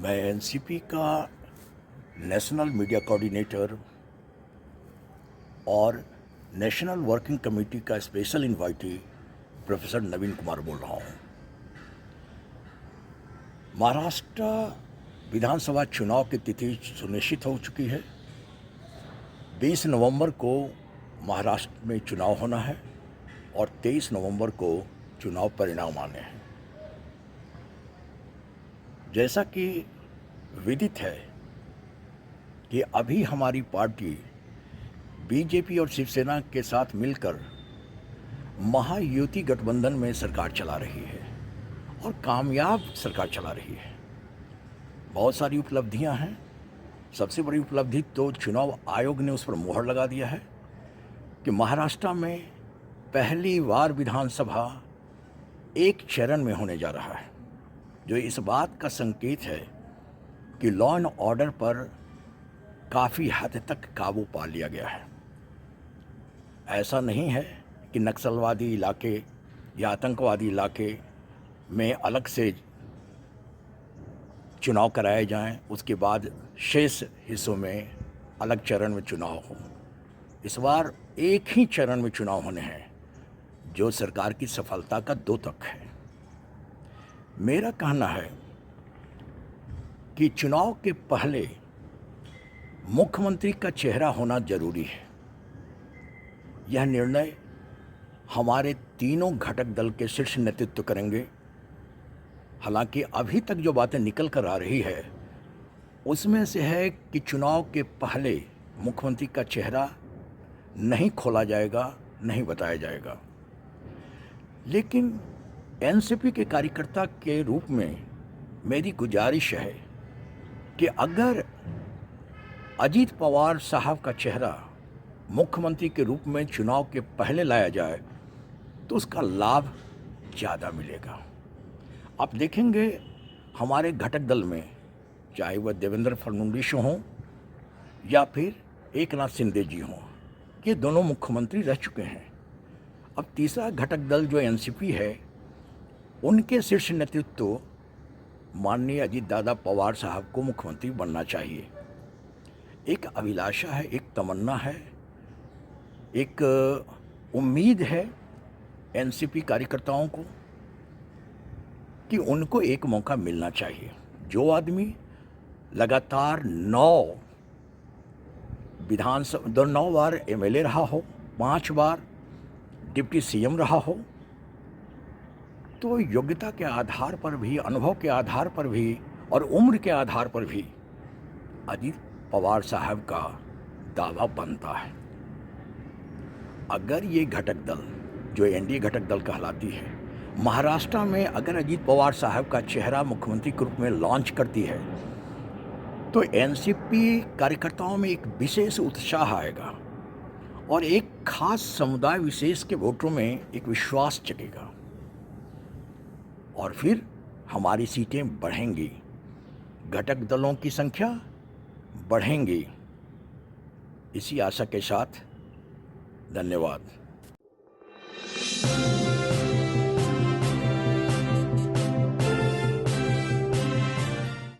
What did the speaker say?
मैं एनसीपी का national media coordinator और नेशनल वर्किंग कमेटी का स्पेशल इनवाइटी प्रोफेसर नवीन कुमार बोल रहा हूँ। महाराष्ट्र विधानसभा चुनाव की तिथि सुनिश्चित हो चुकी है। 20 नवंबर को महाराष्ट्र में चुनाव होना है और 23 नवंबर को चुनाव परिणाम आने हैं। जैसा कि विदित है कि अभी हमारी पार्टी बीजेपी और शिवसेना के साथ मिलकर महायुति गठबंधन में सरकार चला रही है और कामयाब सरकार चला रही है। बहुत सारी उपलब्धियां हैं। सबसे बड़ी उपलब्धि तो चुनाव आयोग ने उस पर मुहर लगा दिया है कि महाराष्ट्र में पहली बार विधानसभा एक चरण में होने जा रहा है, जो इस बात का संकेत है कि लॉ एंड ऑर्डर पर काफ़ी हद तक काबू पा लिया गया है। ऐसा नहीं है कि नक्सलवादी इलाके या आतंकवादी इलाके में अलग से चुनाव कराए जाएं, उसके बाद शेष हिस्सों में अलग चरण में चुनाव हो। इस बार एक ही चरण में चुनाव होने हैं, जो सरकार की सफलता का द्योतक है। मेरा कहना है कि चुनाव के पहले मुख्यमंत्री का चेहरा होना जरूरी है। यह निर्णय हमारे तीनों घटक दल के शीर्ष नेतृत्व करेंगे। हालांकि अभी तक जो बातें निकल कर आ रही है उसमें से है कि चुनाव के पहले मुख्यमंत्री का चेहरा नहीं खोला जाएगा, नहीं बताया जाएगा। लेकिन एनसीपी के कार्यकर्ता के रूप में मेरी गुजारिश है कि अगर अजीत पवार साहब का चेहरा मुख्यमंत्री के रूप में चुनाव के पहले लाया जाए तो उसका लाभ ज़्यादा मिलेगा। आप देखेंगे हमारे घटक दल में, चाहे वह देवेंद्र फडणवीस हों या फिर एकनाथ शिंदे जी हों, ये दोनों मुख्यमंत्री रह चुके हैं। अब तीसरा घटक दल जो एनसीपी है, उनके शीर्ष नेतृत्व माननीय अजीत दादा पवार साहब को मुख्यमंत्री बनना चाहिए। एक अभिलाषा है, एक तमन्ना है, एक उम्मीद है एनसीपी कार्यकर्ताओं को कि उनको एक मौका मिलना चाहिए। जो आदमी लगातार 9 बार एमएलए रहा हो, 5 बार डिप्टी सीएम रहा हो, तो योग्यता के आधार पर भी, अनुभव के आधार पर भी और उम्र के आधार पर भी अजीत पवार साहब का दावा बनता है। अगर ये घटक दल, जो एनडीए घटक दल कहलाती है, महाराष्ट्र में अगर अजीत पवार साहब का चेहरा मुख्यमंत्री के रूप में लॉन्च करती है तो एनसीपी कार्यकर्ताओं में एक विशेष उत्साह आएगा और एक खास समुदाय विशेष के वोटरों में एक विश्वास जगेगा और फिर हमारी सीटें बढ़ेंगी, घटक दलों की संख्या बढ़ेंगी। इसी आशा के साथ धन्यवाद।